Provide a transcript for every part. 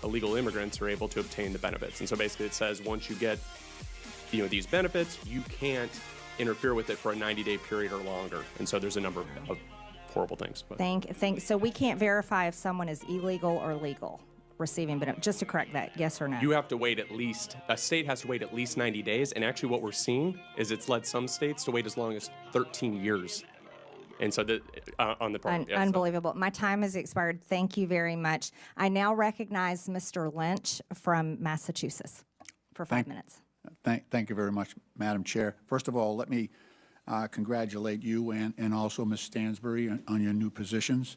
illegal immigrants are able to obtain the benefits. And so basically it says once you get, these benefits, you can't interfere with it for a 90-day period or longer. And so there's a number of horrible things. But. So we can't verify if someone is illegal or legal receiving benefits. Just to correct that, yes or no? You have to wait a state has to wait at least 90 days. And actually what we're seeing is it's led some states to wait as long as 13 years. And so on the part. Unbelievable. My time has expired. Thank you very much. I now recognize Mr. Lynch from Massachusetts for 5 minutes. Thank you very much, Madam Chair. First of all, let me congratulate you and also Ms. Stansbury on your new positions.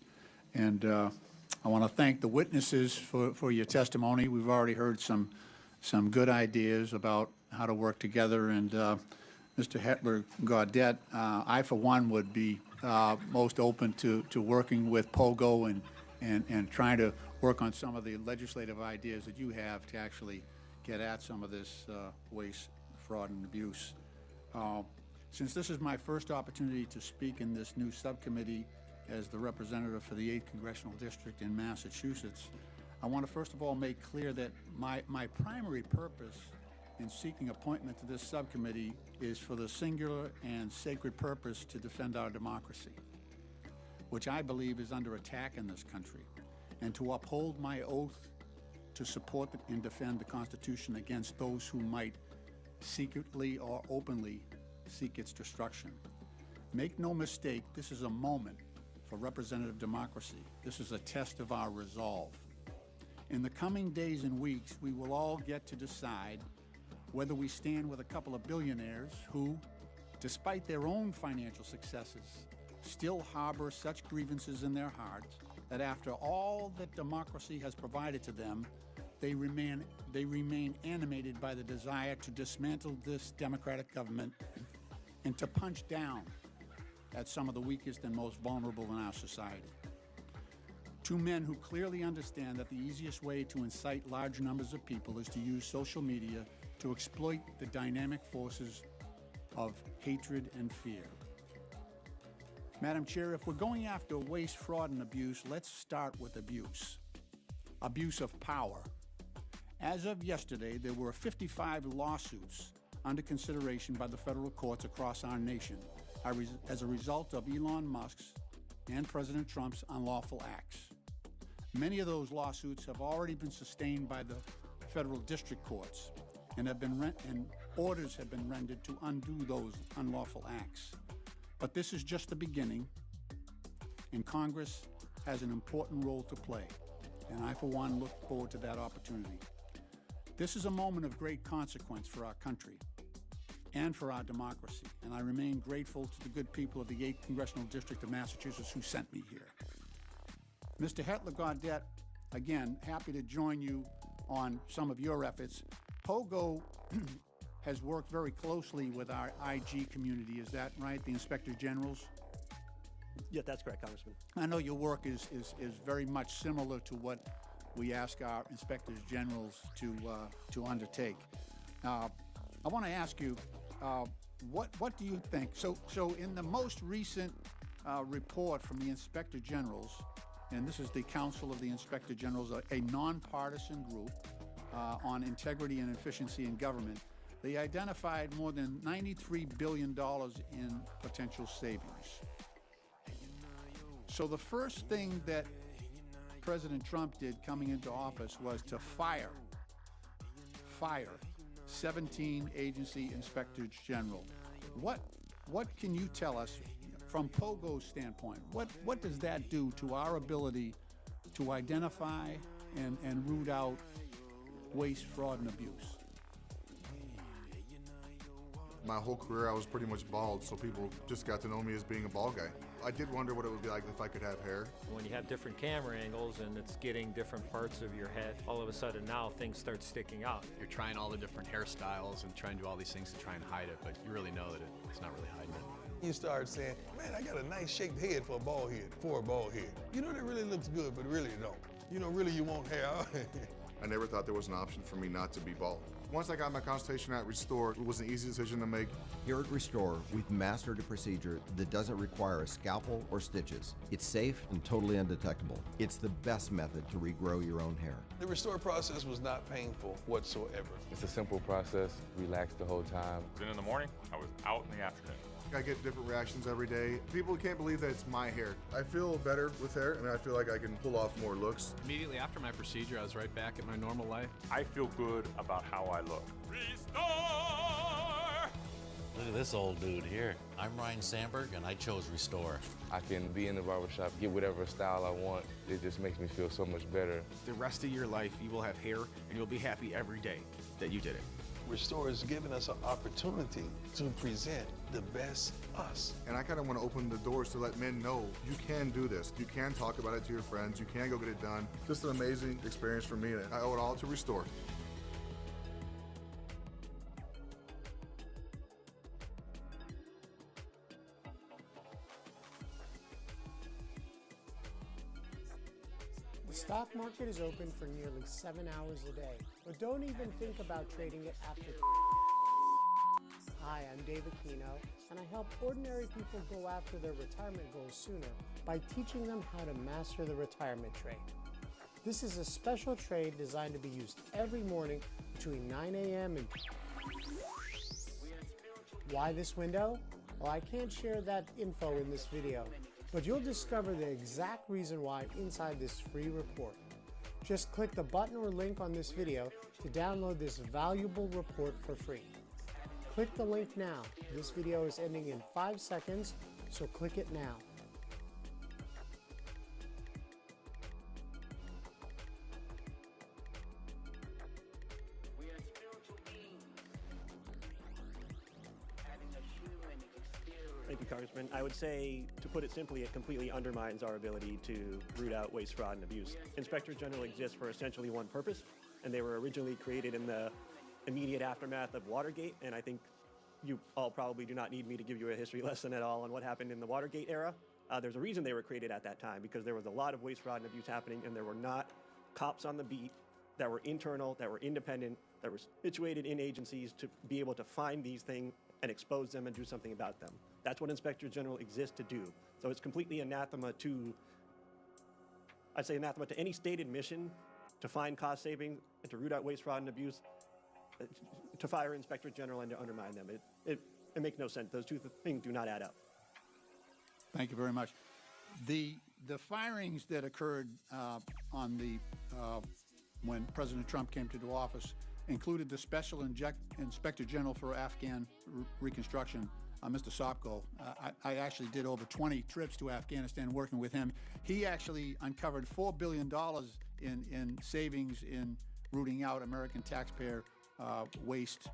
And I want to thank the witnesses for your testimony. We've already heard some good ideas about how to work together. And Mr. Hetler-Gaudette, I, for one, would be most open to working with POGO and trying to work on some of the legislative ideas that you have to actually get at some of this waste, fraud, and abuse. Since this is my first opportunity to speak in this new subcommittee as the representative for the 8th Congressional District in Massachusetts, I want to first of all make clear that my primary purpose in seeking appointment to this subcommittee is for the singular and sacred purpose to defend our democracy, which I believe is under attack in this country, and to uphold my oath to support and defend the Constitution against those who might secretly or openly seek its destruction. Make no mistake, this is a moment for representative democracy. This is a test of our resolve. In the coming days and weeks, we will all get to decide whether we stand with a couple of billionaires who, despite their own financial successes, still harbor such grievances in their hearts that after all that democracy has provided to them, they remain animated by the desire to dismantle this democratic government and to punch down at some of the weakest and most vulnerable in our society. Two men who clearly understand that the easiest way to incite large numbers of people is to use social media to exploit the dynamic forces of hatred and fear. Madam Chair, if we're going after waste, fraud, and abuse, let's start with abuse. Abuse of power. As of yesterday, there were 55 lawsuits under consideration by the federal courts across our nation as a result of Elon Musk's and President Trump's unlawful acts. Many of those lawsuits have already been sustained by the federal district courts and orders have been rendered to undo those unlawful acts. But this is just the beginning, and Congress has an important role to play, and I, for one, look forward to that opportunity. This is a moment of great consequence for our country and for our democracy, and I remain grateful to the good people of the 8th Congressional District of Massachusetts who sent me here. Mr. Hetler-Gaudette, again, happy to join you on some of your efforts. POGO has worked very closely with our IG community, is that right, the Inspector Generals? Yeah, that's correct, Congressman. I know your work is very much similar to what we ask our Inspectors Generals to undertake. I want to ask you, what do you think? So in the most recent report from the Inspector Generals, and this is the Council of the Inspector Generals, a nonpartisan group on integrity and efficiency in government, they identified more than $93 billion in potential savings. So the first thing that President Trump did coming into office was to fire 17 agency inspectors general. What can you tell us from POGO's standpoint? What does that do to our ability to identify and root out waste, fraud, and abuse? My whole career I was pretty much bald, so people just got to know me as being a bald guy. I did wonder what it would be like if I could have hair. When you have different camera angles and it's getting different parts of your head, all of a sudden now things start sticking out. You're trying all the different hairstyles and trying to do all these things to try and hide it, but you really know that it's not really hiding it. You start saying, man, I got a nice shaped head for a bald head, You know, that really looks good, but really don't. You know, really you want hair. I never thought there was an option for me not to be bald. Once I got my consultation at Restore, it was an easy decision to make. Here at Restore, we've mastered a procedure that doesn't require a scalpel or stitches. It's safe and totally undetectable. It's the best method to regrow your own hair. The Restore process was not painful whatsoever. It's a simple process, relaxed the whole time. Then in the morning, I was out in the afternoon. I get different reactions every day. People can't believe that it's my hair. I feel better with hair, and I feel like I can pull off more looks. Immediately after my procedure, I was right back at my normal life. I feel good about how I look. Restore! Look at this old dude here. I'm Ryan Sandberg, and I chose Restore. I can be in the barbershop, get whatever style I want. It just makes me feel so much better. The rest of your life, you will have hair, and you'll be happy every day that you did it. Restore has given us an opportunity to present the best us. And I kind of want to open the doors to let men know you can do this. You can talk about it to your friends. You can go get it done. Just an amazing experience for me, and I owe it all to Restore. The stock market is open for nearly 7 hours a day, but don't even think about trading it after 3. Hi, I'm David Kino, and I help ordinary people go after their retirement goals sooner by teaching them how to master the retirement trade. This is a special trade designed to be used every morning between 9 a.m. and... Why this window? Well, I can't share that info in this video, but you'll discover the exact reason why inside this free report. Just click the button or link on this video to download this valuable report for free. Click the link now. This video is ending in 5 seconds, so click it now. Thank you, Congressman. I would say, to put it simply, it completely undermines our ability to root out waste, fraud, and abuse. Inspector General exists for essentially one purpose, and they were originally created in the immediate aftermath of Watergate, and I think you all probably do not need me to give you a history lesson at all on what happened in the Watergate era. There's a reason they were created at that time, because there was a lot of waste, fraud, and abuse happening, and there were not cops on the beat that were internal, that were independent, that were situated in agencies to be able to find these things and expose them and do something about them. That's what Inspector General exists to do. So it's completely anathema to, I'd say anathema to any stated mission to find cost savings and to root out waste, fraud, and abuse, to fire Inspector General and to undermine them. It makes no sense. Those two things do not add up. Thank you very much. The firings that occurred on the when President Trump came to office included the Special Inspector General for Afghan Reconstruction, Mr. Sopko. I actually did over 20 trips to Afghanistan working with him. He actually uncovered $4 billion in savings in rooting out American taxpayer waste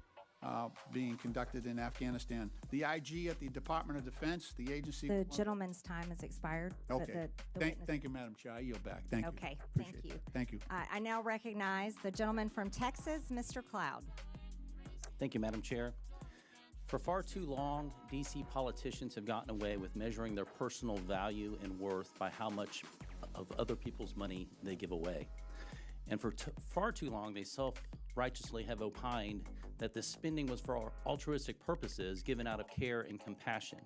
being conducted in Afghanistan. The IG at the Department of Defense, the agency... The gentleman's time has expired. Okay. Thank you, Madam Chair. I yield back. Thank you. Okay, Appreciate thank you. that. Thank you. I now recognize the gentleman from Texas, Mr. Cloud. Thank you, Madam Chair. For far too long, D.C. politicians have gotten away with measuring their personal value and worth by how much of other people's money they give away. And for far too long, they self-righteously have opined that this spending was for altruistic purposes given out of care and compassion.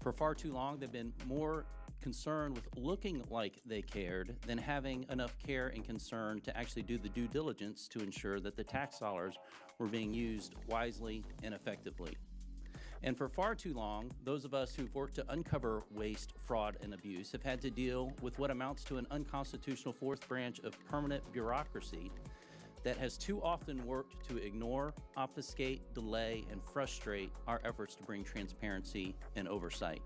For far too long, they've been more concerned with looking like they cared than having enough care and concern to actually do the due diligence to ensure that the tax dollars were being used wisely and effectively. And for far too long, those of us who've worked to uncover waste, fraud, and abuse have had to deal with what amounts to an unconstitutional fourth branch of permanent bureaucracy that has too often worked to ignore, obfuscate, delay, and frustrate our efforts to bring transparency and oversight.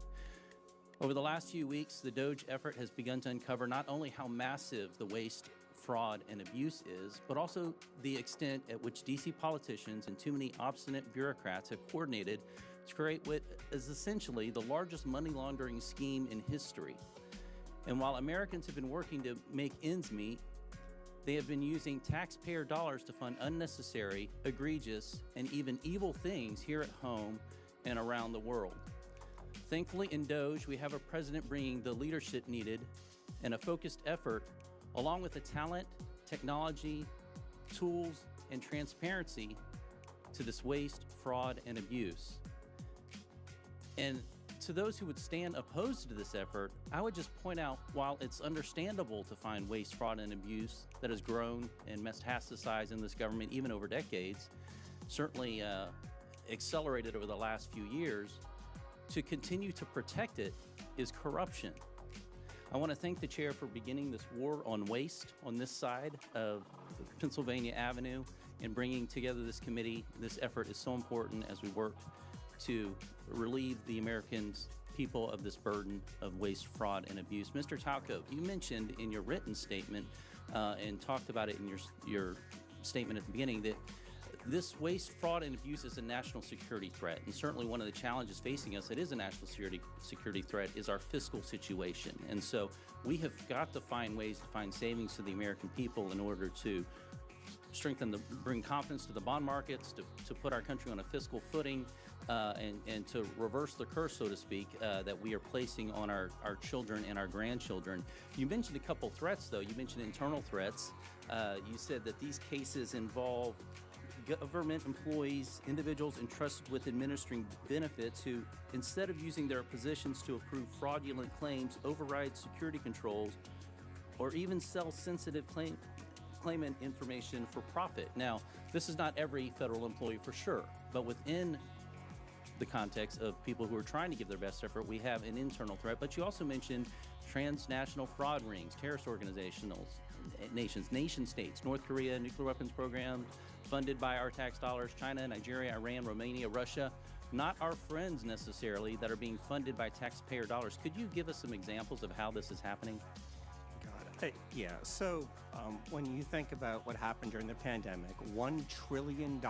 Over the last few weeks, the DOGE effort has begun to uncover not only how massive the waste, fraud, and abuse is, but also the extent at which D.C. politicians and too many obstinate bureaucrats have coordinated to create what is essentially the largest money laundering scheme in history. And while Americans have been working to make ends meet, they have been using taxpayer dollars to fund unnecessary, egregious, and even evil things here at home and around the world. Thankfully, in DOGE, we have a president bringing the leadership needed and a focused effort, along with the talent, technology, tools and transparency to this waste, fraud, and abuse. And to those who would stand opposed to this effort, I would just point out, while it's understandable to find waste, fraud, and abuse that has grown and metastasized in this government even over decades, certainly accelerated over the last few years, to continue to protect it is corruption. I want to thank the chair for beginning this war on waste on this side of Pennsylvania Avenue and bringing together this committee. This effort is so important as we work to relieve the American people of this burden of waste, fraud, and abuse. Mr. Talco, you mentioned in your written statement and talked about it in your statement at the beginning that this waste, fraud, and abuse is a national security threat. And certainly one of the challenges facing us, it is a national security threat, is our fiscal situation. And so we have got to find ways to find savings to the American people in order to bring confidence to the bond markets, to put our country on a fiscal footing, and to reverse the curse, so to speak, that we are placing on our children and our grandchildren. You mentioned a couple threats, though. You mentioned internal threats. You said that these cases involve government employees, individuals entrusted with administering benefits who, instead of using their positions to approve fraudulent claims, override security controls, or even sell sensitive claimant information for profit. Now, this is not every federal employee for sure, but within the context of people who are trying to give their best effort, we have an internal threat. But you also mentioned transnational fraud rings, terrorist organizations, nation states, North Korea, nuclear weapons program, funded by our tax dollars, China, Nigeria, Iran, Romania, Russia, not our friends necessarily, that are being funded by taxpayer dollars. Could you give us some examples of how this is happening? Yeah, so when you think about what happened during the pandemic, $1 trillion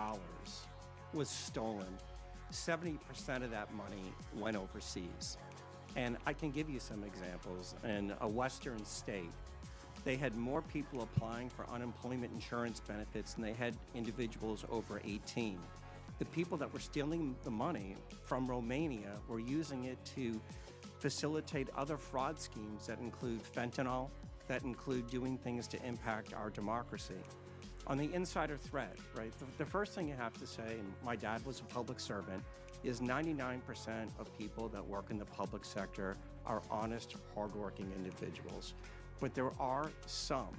was stolen. 70% of that money went overseas. And I can give you some examples. In a Western state, they had more people applying for unemployment insurance benefits than they had individuals over 18. The people that were stealing the money from Romania were using it to facilitate other fraud schemes that include fentanyl, that include doing things to impact our democracy. On the insider threat, right, the first thing you have to say, and my dad was a public servant, is 99% of people that work in the public sector are honest, hardworking individuals. But there are some,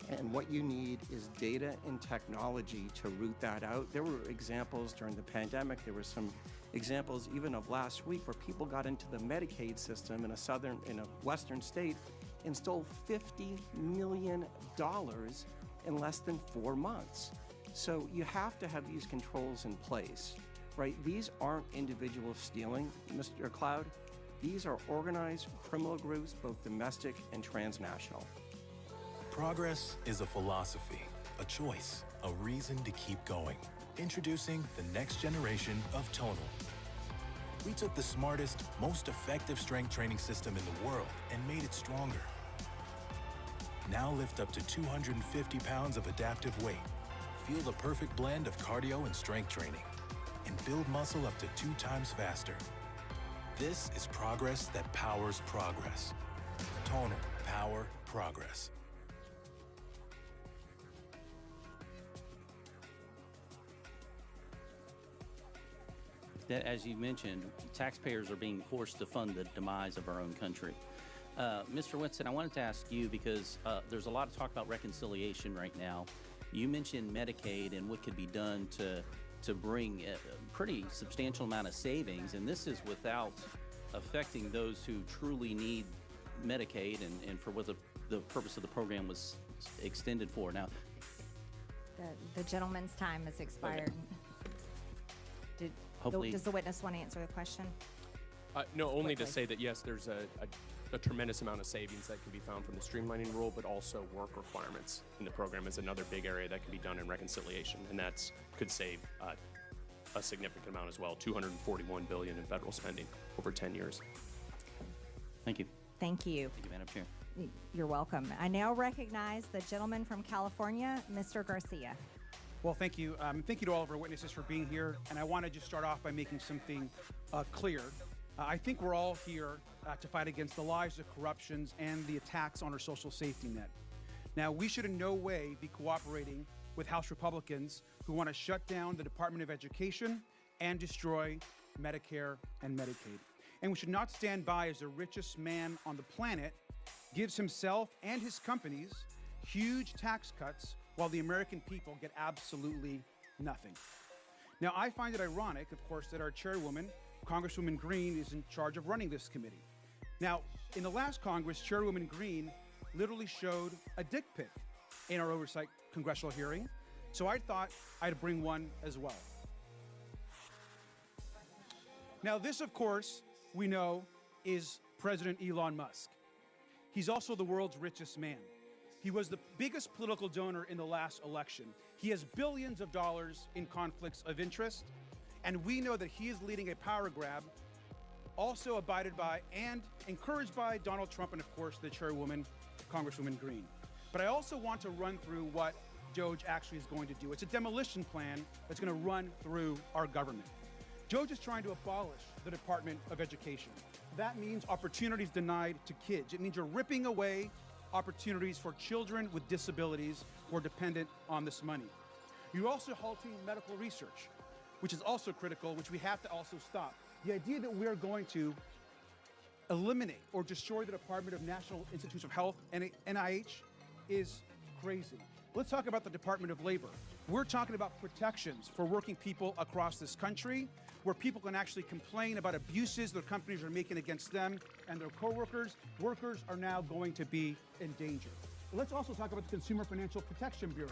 and what you need is data and technology to root that out. There were examples during the pandemic, there were some examples even of last week where people got into the Medicaid system in a Western state and stole $50 million in less than 4 months. So you have to have these controls in place, right? These aren't individuals stealing, Mr. Cloud. These are organized criminal groups, both domestic and transnational. Progress is a philosophy, a choice, a reason to keep going. Introducing the next generation of Tonal. We took the smartest, most effective strength training system in the world and made it stronger. Now lift up to 250 pounds of adaptive weight. Feel the perfect blend of cardio and strength training. And build muscle up to 2 times faster. This is progress that powers progress. Tonal, power, progress. That, as you mentioned, taxpayers are being forced to fund the demise of our own country. Mr. Winston, I wanted to ask you, because there's a lot of talk about reconciliation right now. You mentioned Medicaid and what could be done to bring a pretty substantial amount of savings, and this is without affecting those who truly need Medicaid and for what the purpose of the program was extended for. Now, the gentleman's time has expired. Okay. Does the witness want to answer the question? No, only to say that, yes, there's a tremendous amount of savings that can be found from the streamlining rule, but also work requirements in the program is another big area that can be done in reconciliation, and that could save a significant amount as well, $241 billion in federal spending over 10 years. Thank you. Thank you. Thank you, Madam Chair. You're welcome. I now recognize the gentleman from California, Mr. Garcia. Well, thank you. Thank you to all of our witnesses for being here. And I want to just start off by making something clear. I think we're all here to fight against the lies, the corruptions, and the attacks on our social safety net. Now, we should in no way be cooperating with House Republicans who want to shut down the Department of Education and destroy Medicare and Medicaid. And we should not stand by as the richest man on the planet gives himself and his companies huge tax cuts while the American people get absolutely nothing. Now, I find it ironic, of course, that our chairwoman, Congresswoman Green, is in charge of running this committee. Now, in the last Congress, Chairwoman Green literally showed a dick pic in our oversight congressional hearing, so I thought I'd bring one as well. Now, this, of course, we know is President Elon Musk. He's also the world's richest man. He was the biggest political donor in the last election. He has billions of dollars in conflicts of interest, and we know that he is leading a power grab, also abided by and encouraged by Donald Trump and, of course, the chairwoman, Congresswoman Green. But I also want to run through what DOGE actually is going to do. It's a demolition plan that's going to run through our government. DOGE is trying to abolish the Department of Education. That means opportunities denied to kids. It means you're ripping away opportunities for children with disabilities who are dependent on this money. You're also halting medical research, which is also critical, which we have to also stop. The idea that we're going to eliminate or destroy the Department of National Institutes of Health, NIH, is crazy. Let's talk about the Department of Labor. We're talking about protections for working people across this country, where people can actually complain about abuses their companies are making against them and their coworkers. Workers are now going to be in danger. Let's also talk about the Consumer Financial Protection Bureau,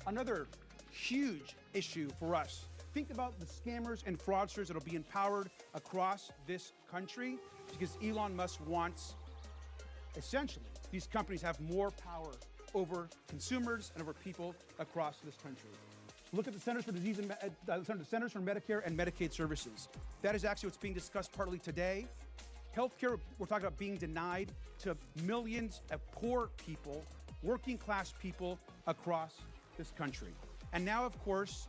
another huge issue for us. Think about the scammers and fraudsters that will be empowered across this country because Elon Musk wants, essentially, these companies have more power over consumers and over people across this country. Look at the Centers for Centers for Medicare and Medicaid Services. That is actually what's being discussed partly today. Healthcare, we're talking about being denied to millions of poor people, working class people across this country. And now, of course,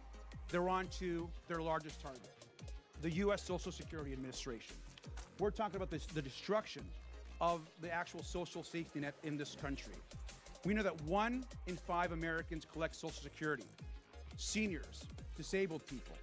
they're on to their largest target, the U.S. Social Security Administration. We're talking about the destruction of the actual social safety net in this country. We know that 1 in 5 Americans collect Social Security. Seniors, disabled people.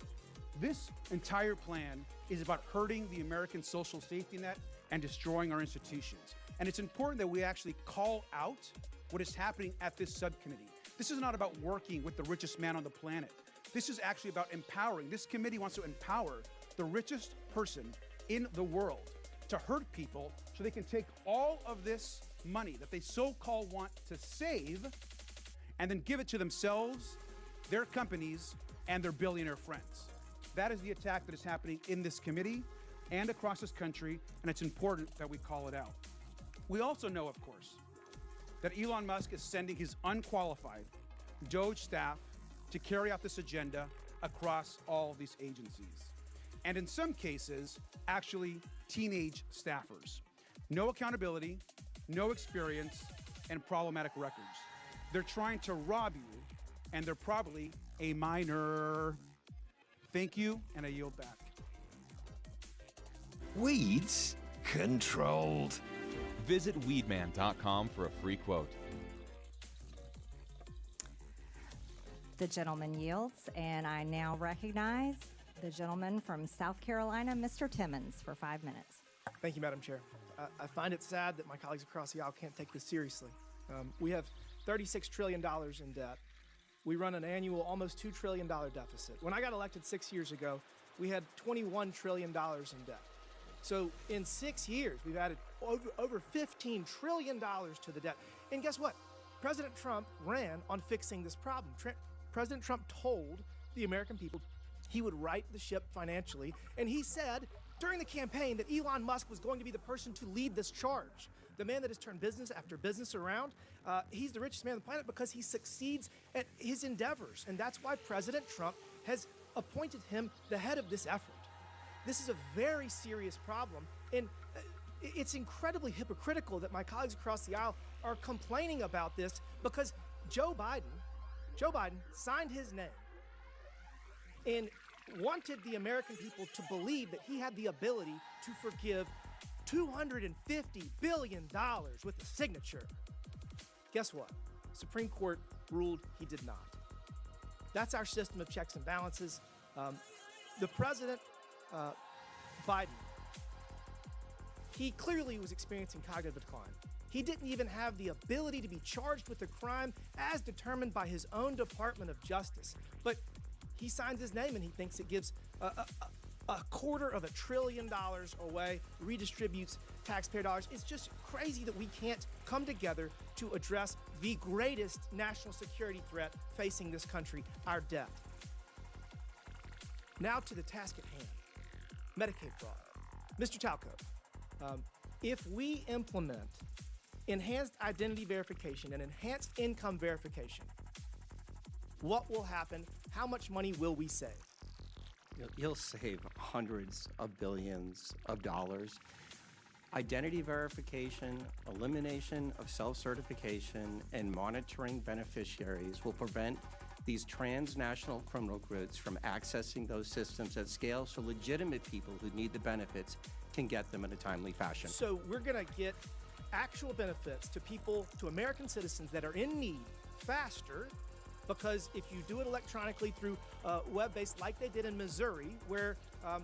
This entire plan is about hurting the American social safety net and destroying our institutions. And it's important that we actually call out what is happening at this subcommittee. This is not about working with the richest man on the planet. This is actually about empowering. This committee wants to empower the richest person in the world to hurt people so they can take all of this money that they so-called want to save and then give it to themselves, their companies, and their billionaire friends. That is the attack that is happening in this committee and across this country, and it's important that we call it out. We also know, of course, that Elon Musk is sending his unqualified DOGE staff to carry out this agenda across all these agencies. And in some cases, actually teenage staffers. No accountability, no experience, and problematic records. They're trying to rob you, and they're probably a minor. Thank you, and I yield back. Weeds controlled. Visit weedman.com for a free quote. The gentleman yields, and I now recognize the gentleman from South Carolina, Mr. Timmons, for 5 minutes. Thank you, Madam Chair. I find it sad that my colleagues across the aisle can't take this seriously. We have $36 trillion in debt. We run an annual almost $2 trillion deficit. When I got elected 6 years ago, we had $21 trillion in debt. So in 6 years, we've added over $15 trillion to the debt. And guess what? President Trump ran on fixing this problem. President Trump told the American people he would right the ship financially, and he said during the campaign that Elon Musk was going to be the person to lead this charge. The man that has turned business after business around, he's the richest man on the planet because he succeeds at his endeavors, and that's why President Trump has appointed him the head of this effort. This is a very serious problem, and it's incredibly hypocritical that my colleagues across the aisle are complaining about this because Joe Biden signed his name and wanted the American people to believe that he had the ability to forgive $250 billion with a signature. Guess what? Supreme Court ruled he did not. That's our system of checks and balances. The president, Biden, he clearly was experiencing cognitive decline. He didn't even have the ability to be charged with a crime as determined by his own Department of Justice. But he signs his name and he thinks it gives $250 billion away, redistributes taxpayer dollars. It's just crazy that we can't come together to address the greatest national security threat facing this country, our debt. Now to the task at hand, Medicaid fraud. Mr. Talcove, if we implement enhanced identity verification and enhanced income verification, what will happen? How much money will we save? You'll save hundreds of billions of dollars. Identity verification, elimination of self-certification, and monitoring beneficiaries will prevent these transnational criminal groups from accessing those systems at scale so legitimate people who need the benefits can get them in a timely fashion. So we're going to get actual benefits to people, to American citizens that are in need faster, because if you do it electronically through web-based, like they did in Missouri, where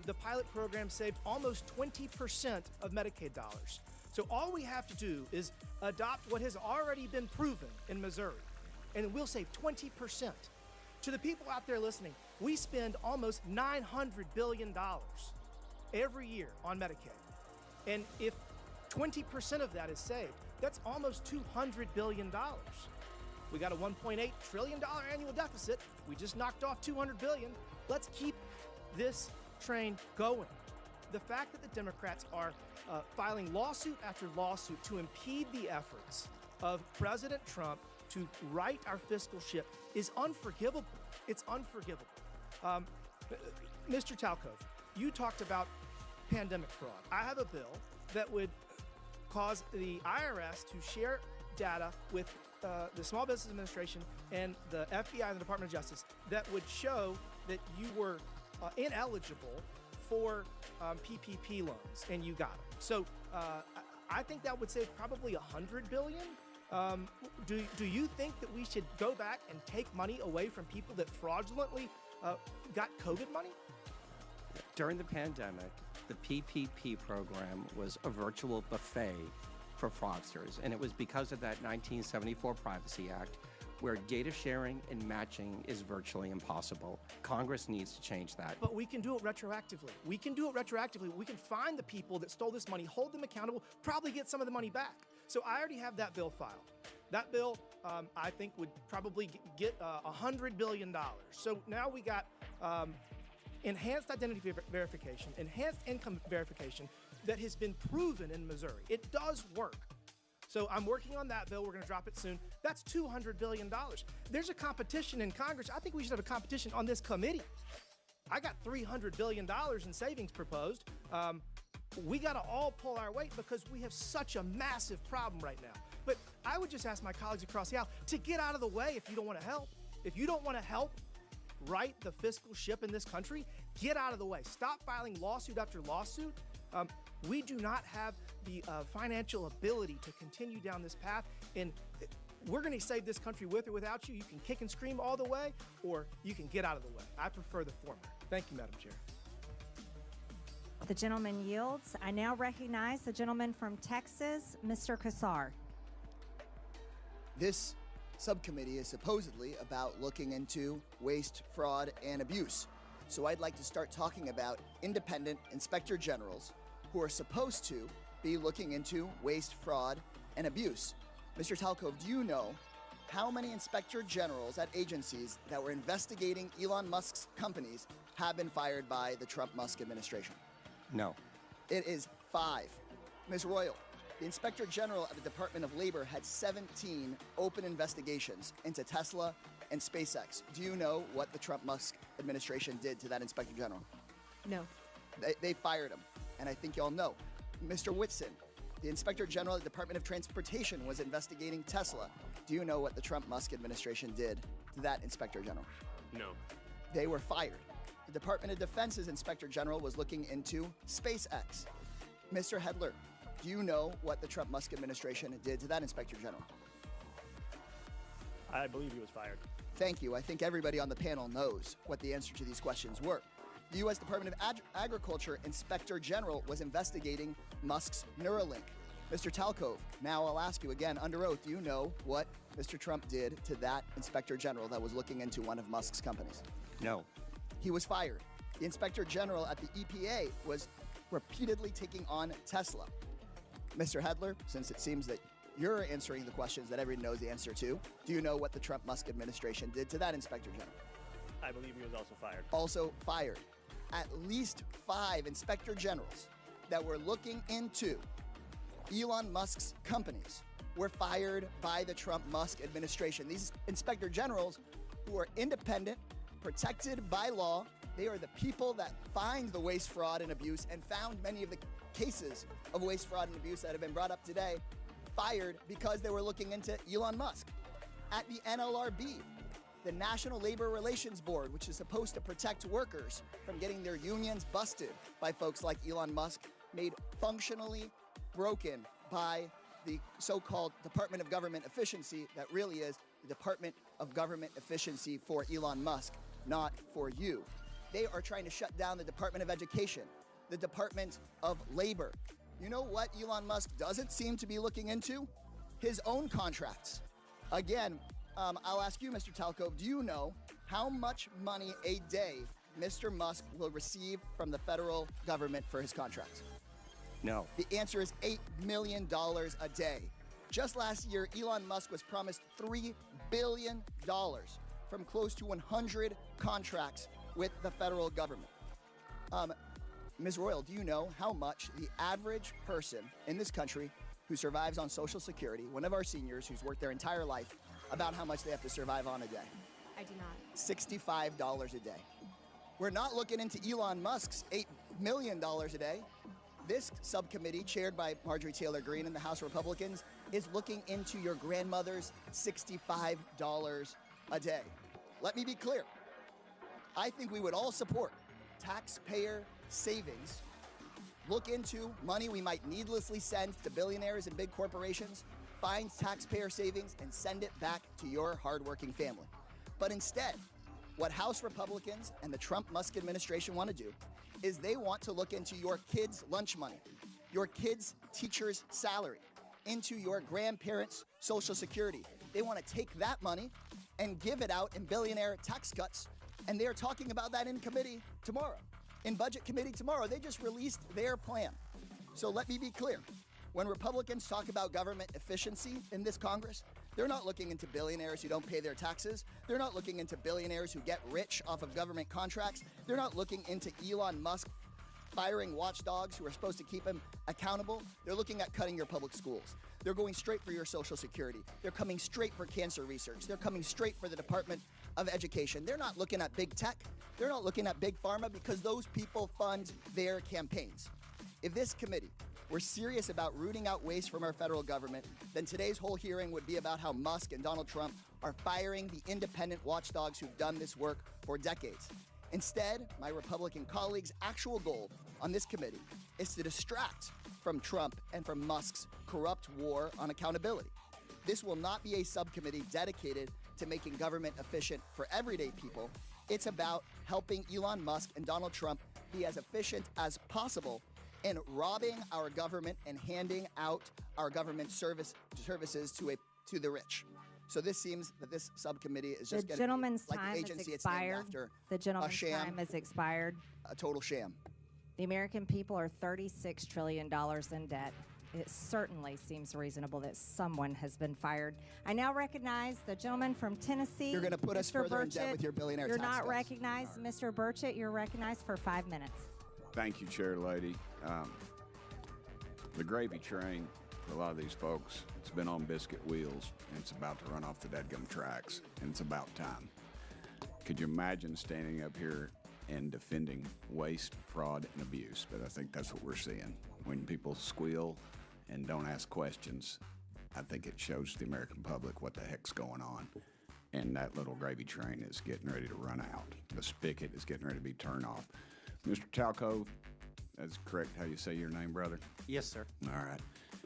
the pilot program saved almost 20% of Medicaid dollars. So all we have to do is adopt what has already been proven in Missouri, and we'll save 20%. To the people out there listening, we spend almost $900 billion every year on Medicaid. And if 20% of that is saved, that's almost $200 billion. We got a $1.8 trillion annual deficit. We just knocked off $200 billion. Let's keep this train going. The fact that the Democrats are filing lawsuit after lawsuit to impede the efforts of President Trump to right our fiscal ship is unforgivable. It's unforgivable. Mr. Talcove, you talked about pandemic fraud. I have a bill that would cause the IRS to share data with the Small Business Administration and the FBI and the Department of Justice that would show that you were ineligible for PPP loans, and you got them. So I think that would save probably $100 billion. Do you think that we should go back and take money away from people that fraudulently got COVID money? During the pandemic, the PPP program was a virtual buffet for fraudsters, and it was because of that 1974 Privacy Act, where data sharing and matching is virtually impossible. Congress needs to change that. But we can do it retroactively. We can do it retroactively. We can find the people that stole this money, hold them accountable, probably get some of the money back. So I already have that bill filed. That bill, I think, would probably get $100 billion. So now we got enhanced identity verification, enhanced income verification that has been proven in Missouri. It does work. So I'm working on that bill. We're going to drop it soon. That's $200 billion. There's a competition in Congress. I think we should have a competition on this committee. I got $300 billion in savings proposed. We got to all pull our weight because we have such a massive problem right now. But I would just ask my colleagues across the aisle to get out of the way if you don't want to help. If you don't want to help right the fiscal ship in this country, get out of the way. Stop filing lawsuit after lawsuit. We do not have the financial ability to continue down this path, and we're going to save this country with or without you. You can kick and scream all the way, or you can get out of the way. I prefer the former. Thank you, Madam Chair. The gentleman yields. I now recognize the gentleman from Texas, Mr. Kassar. This subcommittee is supposedly about looking into waste, fraud, and abuse. So I'd like to start talking about independent inspector generals who are supposed to be looking into waste, fraud, and abuse. Mr. Talcove, do you know how many inspector generals at agencies that were investigating Elon Musk's companies have been fired by the Trump-Musk administration? No. It is 5. Ms. Royal, the Inspector General of the Department of Labor had 17 open investigations into Tesla and SpaceX. Do you know what the Trump-Musk administration did to that Inspector General? No. They fired him, and I think y'all know. Mr. Whitson, the Inspector General of the Department of Transportation was investigating Tesla. Do you know what the Trump-Musk administration did to that Inspector General? No. They were fired. The Department of Defense's Inspector General was looking into SpaceX. Mr. Hedler, do you know what the Trump-Musk administration did to that Inspector General? I believe he was fired. Thank you. I think everybody on the panel knows what the answer to these questions were. The U.S. Department of Agriculture Inspector General was investigating Musk's Neuralink. Mr. Talcove, now I'll ask you again under oath, do you know what Mr. Trump did to that Inspector General that was looking into one of Musk's companies? No. He was fired. The Inspector General at the EPA was repeatedly taking on Tesla. Mr. Hedler, since it seems that you're answering the questions that everyone knows the answer to, do you know what the Trump-Musk administration did to that Inspector General? I believe he was also fired. Also fired. At least 5 Inspector Generals that were looking into Elon Musk's companies were fired by the Trump-Musk administration. These Inspector Generals, who are independent, protected by law, they are the people that find the waste, fraud, and abuse and found many of the cases of waste, fraud, and abuse that have been brought up today, fired because they were looking into Elon Musk. At the NLRB, the National Labor Relations Board, which is supposed to protect workers from getting their unions busted by folks like Elon Musk, made functionally broken by the so-called Department of Government Efficiency that really is the Department of Government Efficiency for Elon Musk, not for you. They are trying to shut down the Department of Education, the Department of Labor. You know what Elon Musk doesn't seem to be looking into? His own contracts. Again, I'll ask you, Mr. Talcove, do you know how much money a day Mr. Musk will receive from the federal government for his contracts? No. The answer is $8 million a day. Just last year, Elon Musk was promised $3 billion from close to 100 contracts with the federal government. Ms. Royal, do you know how much the average person in this country who survives on Social Security, one of our seniors who's worked their entire life, about how much they have to survive on a day? I do not. $65 a day. We're not looking into Elon Musk's $8 million a day. This subcommittee, chaired by Marjorie Taylor Greene and the House Republicans, is looking into your grandmother's $65 a day. Let me be clear. I think we would all support taxpayer savings. Look into money we might needlessly send to billionaires and big corporations, find taxpayer savings, and send it back to your hardworking family. But instead, what House Republicans and the Trump-Musk administration want to do is they want to look into your kids' lunch money, your kids' teacher's salary, into your grandparents' Social Security. They want to take that money and give it out in billionaire tax cuts, and they're talking about that in committee tomorrow. In Budget Committee tomorrow, they just released their plan. So let me be clear. When Republicans talk about government efficiency in this Congress, they're not looking into billionaires who don't pay their taxes. They're not looking into billionaires who get rich off of government contracts. They're not looking into Elon Musk firing watchdogs who are supposed to keep him accountable. They're looking at cutting your public schools. They're going straight for your Social Security. They're coming straight for cancer research. They're coming straight for the Department of Education. They're not looking at big tech. They're not looking at big pharma because those people fund their campaigns. If this committee were serious about rooting out waste from our federal government, then today's whole hearing would be about how Musk and Donald Trump are firing the independent watchdogs who've done this work for decades. Instead, my Republican colleagues' actual goal on this committee is to distract from Trump and from Musk's corrupt war on accountability. This will not be a subcommittee dedicated to making government efficient for everyday people. It's about helping Elon Musk and Donald Trump be as efficient as possible in robbing our government and handing out our government services to the rich. So this seems that this subcommittee is just The going to be gentleman's like time the has agency it's named expired. after, The gentleman's a sham, time has expired. a total sham. The American people are $36 trillion in debt. It certainly seems reasonable that someone has been fired. I now recognize the gentleman from Tennessee. You're going to put us Mr. further in debt Burchett. with your billionaire You're tax not cuts. recognized. Mr. Burchett, you're recognized for 5 minutes. Thank you, Chair Lady. The gravy train for a lot of these folks, it's been on biscuit wheels, and it's about to run off the dadgum tracks, and it's about time. Could you imagine standing up here and defending waste, fraud, and abuse? But I think that's what we're seeing. When people squeal and don't ask questions, I think it shows the American public what the heck's going on. And that little gravy train is getting ready to run out. The spigot is getting ready to be turned off. Mr. Talcove, that's correct how you say your name, brother? Yes, sir. All right.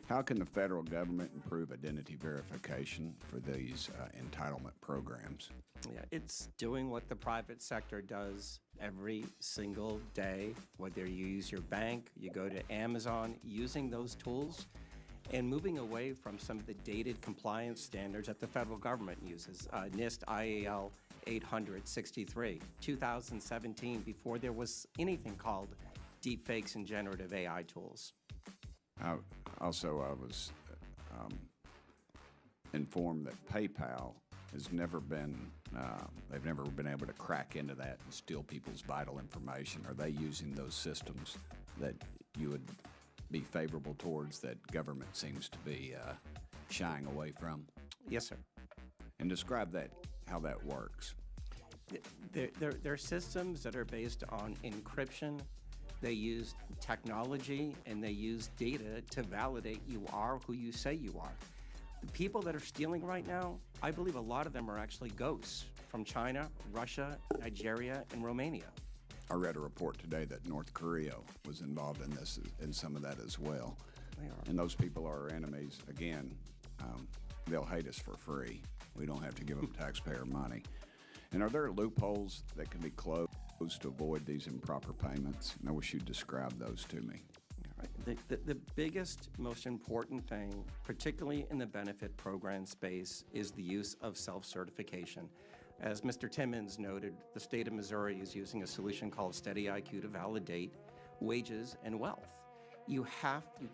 How can the federal government improve identity verification for these entitlement programs? Yeah, it's doing what the private sector does every single day, whether you use your bank, you go to Amazon, using those tools and moving away from some of the dated compliance standards that the federal government uses. NIST IAL 863, 2017, before there was anything called deepfakes and generative AI tools. I was informed that PayPal has never been, they've never been able to crack into that and steal people's vital information. Are they using those systems that you would be favorable towards that government seems to be shying away from? Yes, sir. And describe that, how that works. They're systems that are based on encryption. They use technology and they use data to validate you are who you say you are. The people that are stealing right now, I believe a lot of them are actually ghosts from China, Russia, Nigeria, and Romania. I read a report today that North Korea was involved in this, in some of that as well. They are. And those people are our enemies. Again, they'll hate us for free. We don't have to give them taxpayer money. And are there loopholes that can be closed to avoid these improper payments? And I wish you'd describe those to me. The biggest, most important thing, particularly in the benefit program space, is the use of self-certification. As Mr. Timmons noted, the state of Missouri is using a solution called Steady IQ to validate wages and wealth. You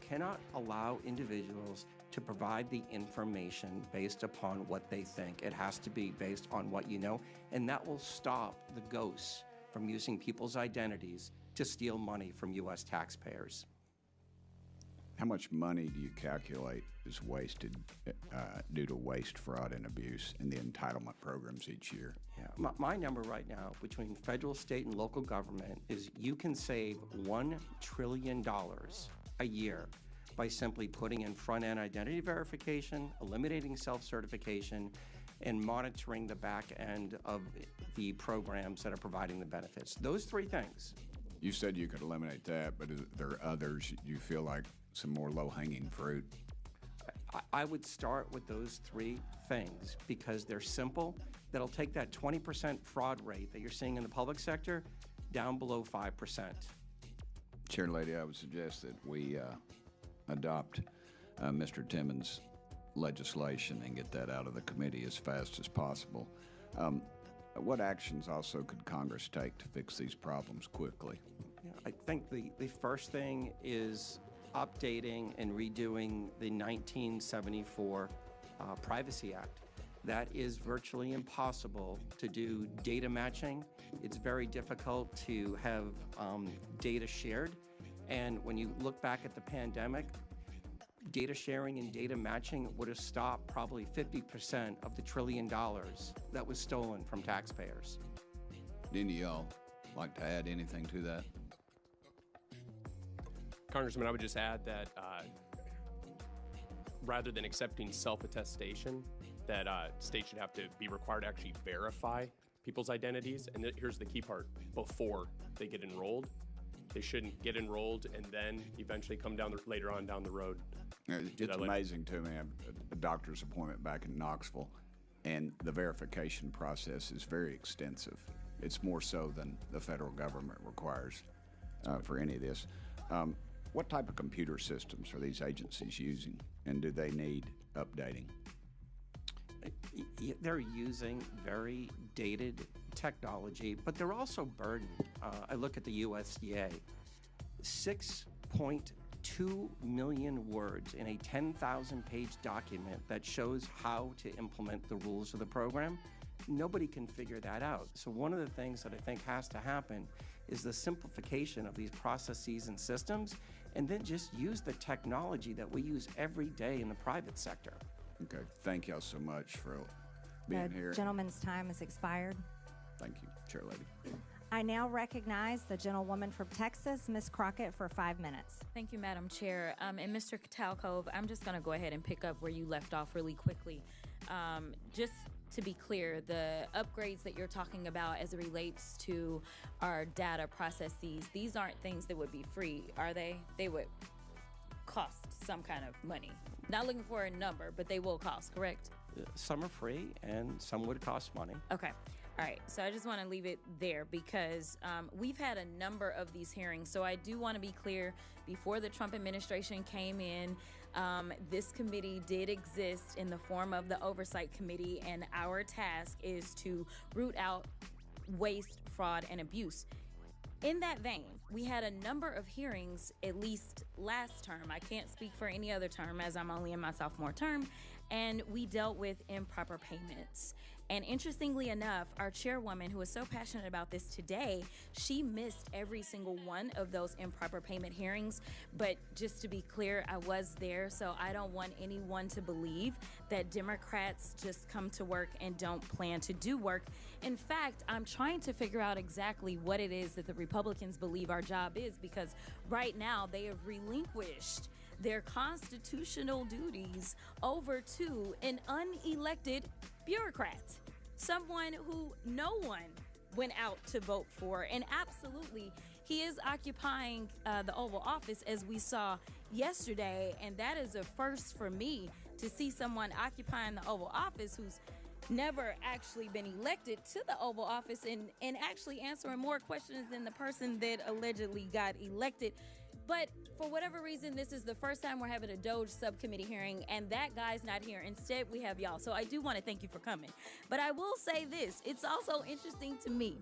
cannot allow individuals to provide the information based upon what they think. It has to be based on what you know, and that will stop the ghosts from using people's identities to steal money from U.S. taxpayers. How much money do you calculate is wasted due to waste, fraud, and abuse in the entitlement programs each year? Yeah, my number right now between federal, state, and local government is you can save $1 trillion a year by simply putting in front-end identity verification, eliminating self-certification, and monitoring the back end of the programs that are providing the benefits. Those three things. You said you could eliminate that, but are there others you feel like some more low-hanging fruit? I would start with those three things because they're simple. That'll take that 20% fraud rate that you're seeing in the public sector down below 5%. Chair Lady, I would suggest that we adopt Mr. Timmons' legislation and get that out of the committee as fast as possible. What actions also could Congress take to fix these problems quickly? I think the first thing is updating and redoing the 1974 Privacy Act. That is virtually impossible to do data matching. It's very difficult to have data shared. And when you look back at the pandemic, data sharing and data matching would have stopped probably 50% of the $1 trillion that was stolen from taxpayers. Do any of y'all like to add anything to that? Congressman, I would just add that rather than accepting self-attestation, that states should have to be required to actually verify people's identities. And here's the key part: before they get enrolled. They shouldn't get enrolled and then eventually come down later on down the road. It's amazing to me. I have a doctor's appointment back in Knoxville, and the verification process is very extensive. It's more so than the federal government requires for any of this. What type of computer systems are these agencies using, and do they need updating? They're using very dated technology, but they're also burdened. I look at the USDA, 6.2 million words in a 10,000-page document that shows how to implement the rules of the program. Nobody can figure that out. So one of the things that I think has to happen is the simplification of these processes and systems, and then just use the technology that we use every day in the private sector. Okay, thank y'all so much for being here. The gentleman's time has expired. Thank you, Chair Lady. I now recognize the gentlewoman from Texas, Ms. Crockett, for 5 minutes. Thank you, Madam Chair. And Mr. Talcove, I'm just going to go ahead and pick up where you left off really quickly. Just to be clear, the upgrades that you're talking about as it relates to our data processes, these aren't things that would be free, are they? They would cost some kind of money. Not looking for a number, but they will cost, correct? Some are free and some would cost money. Okay. All right. So I just want to leave it there because we've had a number of these hearings. So I do want to be clear, before the Trump administration came in, this committee did exist in the form of the Oversight Committee, and our task is to root out waste, fraud, and abuse. In that vein, we had a number of hearings, at least last term. I can't speak for any other term as I'm only in my sophomore term, and we dealt with improper payments. And interestingly enough, our chairwoman, who is so passionate about this today, she missed every single one of those improper payment hearings. But just to be clear, I was there, so I don't want anyone to believe that Democrats just come to work and don't plan to do work. In fact, I'm trying to figure out exactly what it is that the Republicans believe our job is, because right now they have relinquished their constitutional duties over to an unelected bureaucrat, someone who no one went out to vote for. And absolutely, he is occupying the Oval Office, as we saw yesterday. And that is a first for me, to see someone occupying the Oval Office who's never actually been elected to the Oval Office and actually answering more questions than the person that allegedly got elected. But for whatever reason, this is the first time we're having a DOGE subcommittee hearing, and that guy's not here. Instead, we have y'all. So I do want to thank you for coming. But I will say this. It's also interesting to me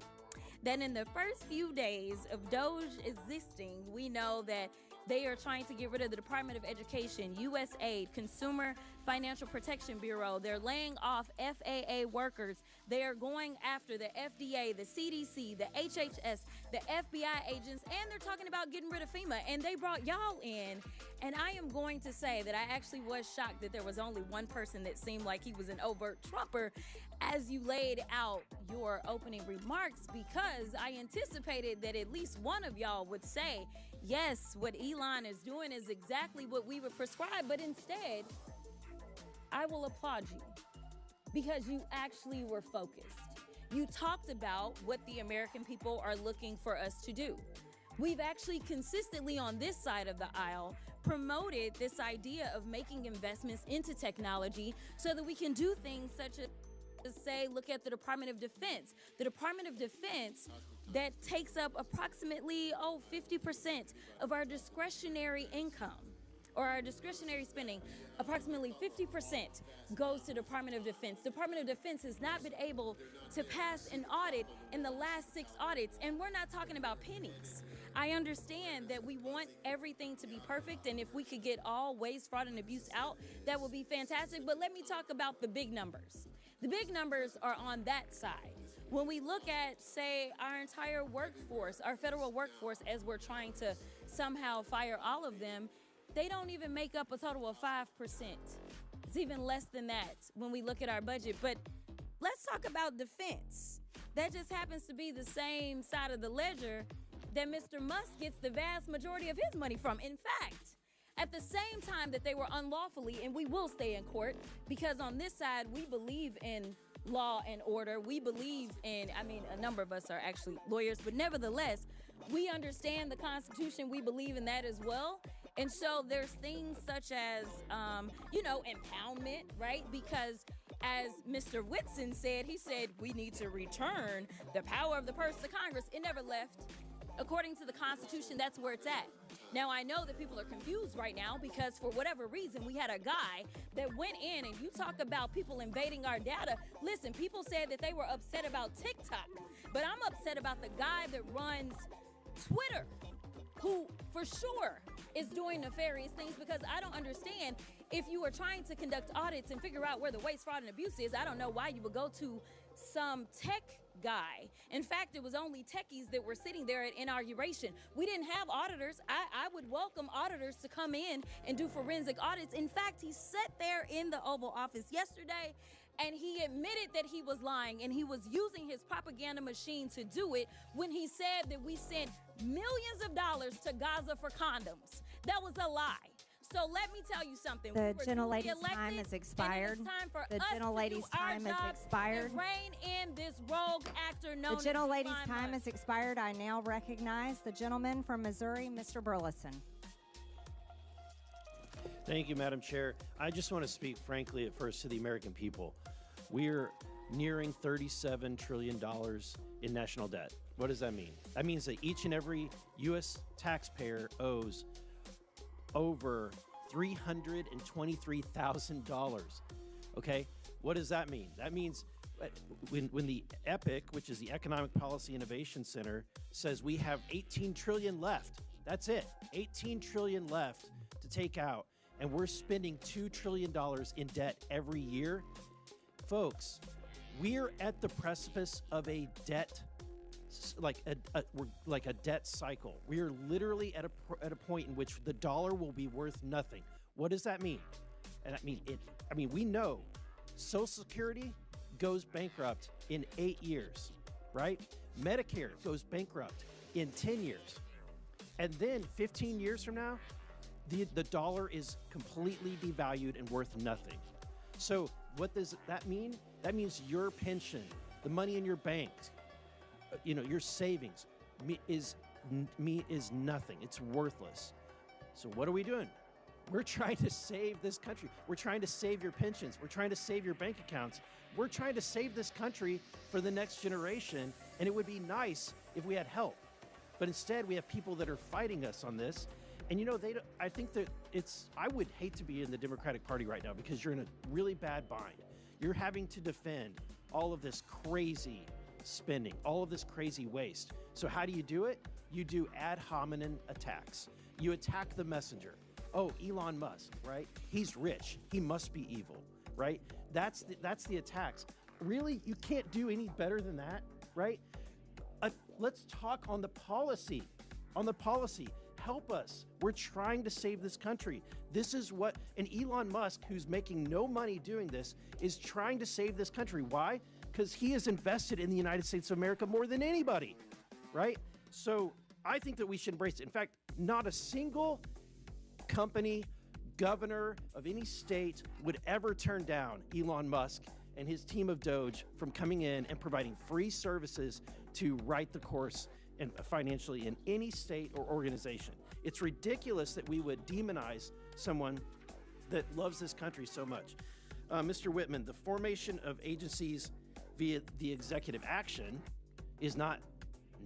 that in the first few days of DOGE existing, we know that they are trying to get rid of the Department of Education, USAID, Consumer Financial Protection Bureau. They're laying off FAA workers. They are going after the FDA, the CDC, the HHS, the FBI agents, and they're talking about getting rid of FEMA. And they brought y'all in. And I am going to say that I actually was shocked that there was only one person that seemed like he was an overt Trumper as you laid out your opening remarks, because I anticipated that at least one of y'all would say, yes, what Elon is doing is exactly what we would prescribe. But instead, I will applaud you because you actually were focused. You talked about what the American people are looking for us to do. We've actually consistently on this side of the aisle promoted this idea of making investments into technology so that we can do things such as, say, look at the Department of Defense. The Department of Defense that takes up approximately 50% of our discretionary income, or our discretionary spending. Approximately 50% goes to Department of Defense. Department of Defense has not been able to pass an audit in the last 6 audits, and we're not talking about pennies. I understand that we want everything to be perfect, and if we could get all waste, fraud, and abuse out, that would be fantastic. But let me talk about the big numbers. The big numbers are on that side. When we look at, say, our entire workforce, our federal workforce, as we're trying to somehow fire all of them, they don't even make up a total of 5%. It's even less than that when we look at our budget. But let's talk about defense. That just happens to be the same side of the ledger that Mr. Musk gets the vast majority of his money from. In fact, at the same time that they were unlawfully, and we will stay in court, because on this side, we believe in law and order. We believe in, a number of us are actually lawyers, but nevertheless, we understand the Constitution. We believe in that as well. And so there's things such as, impoundment, right? Because as Mr. Whitson said, he said, we need to return the power of the purse to Congress. It never left. According to the Constitution, that's where it's at. Now, I know that people are confused right now because for whatever reason, we had a guy that went in, and you talk about people invading our data. Listen, people said that they were upset about TikTok, but I'm upset about the guy that runs Twitter, who for sure is doing nefarious things, because I don't understand, if you are trying to conduct audits and figure out where the waste, fraud, and abuse is, I don't know why you would go to some tech guy. In fact, it was only techies that were sitting there at inauguration. We didn't have auditors. I would welcome auditors to come in and do forensic audits. In fact, he sat there in the Oval Office yesterday and he admitted that he was lying, and he was using his propaganda machine to do it when he said that we sent millions of dollars to Gaza for condoms. That was a lie. So let me tell you something. The gentlelady's time has expired. The gentlelady's time has expired. Rein in this rogue actor known The gentlelady's time has expired. I now recognize the gentleman from Missouri, Mr. Burleson. Thank you, Madam Chair. I just want to speak frankly at first to the American people. We're nearing $37 trillion in national debt. What does that mean? That means that each and every U.S. taxpayer owes over $323,000. Okay? What does that mean? That means when the EPIC, which is the Economic Policy Innovation Center, says we have 18 trillion left. That's it. 18 trillion left to take out. And we're spending $2 trillion in debt every year. Folks, we're at the precipice of a debt, like a debt cycle. We are literally at a point in which the dollar will be worth nothing. What does that mean? And we know Social Security goes bankrupt in 8 years, right? Medicare goes bankrupt in 10 years. And then 15 years from now, the dollar is completely devalued and worth nothing. So what does that mean? That means your pension, the money in your bank, your savings is nothing. It's worthless. So what are we doing? We're trying to save this country. We're trying to save your pensions. We're trying to save your bank accounts. We're trying to save this country for the next generation, and it would be nice if we had help. But instead, we have people that are fighting us on this. And I think that I would hate to be in the Democratic Party right now because you're in a really bad bind. You're having to defend all of this crazy spending, all of this crazy waste. So how do you do it? You do ad hominem attacks. You attack the messenger. Oh, Elon Musk, right? He's rich. He must be evil, right? That's the attacks. Really, you can't do any better than that, right? Let's talk on the policy. Help us. We're trying to save this country. This is and Elon Musk, who's making no money doing this, is trying to save this country. Why? Because he has invested in the United States of America more than anybody, right? So I think that we should embrace it. In fact, not a single company, governor of any state would ever turn down Elon Musk and his team of DOGE from coming in and providing free services to right the course and financially in any state or organization. It's ridiculous that we would demonize someone that loves this country so much. Mr. Whitman, the formation of agencies via the executive action is not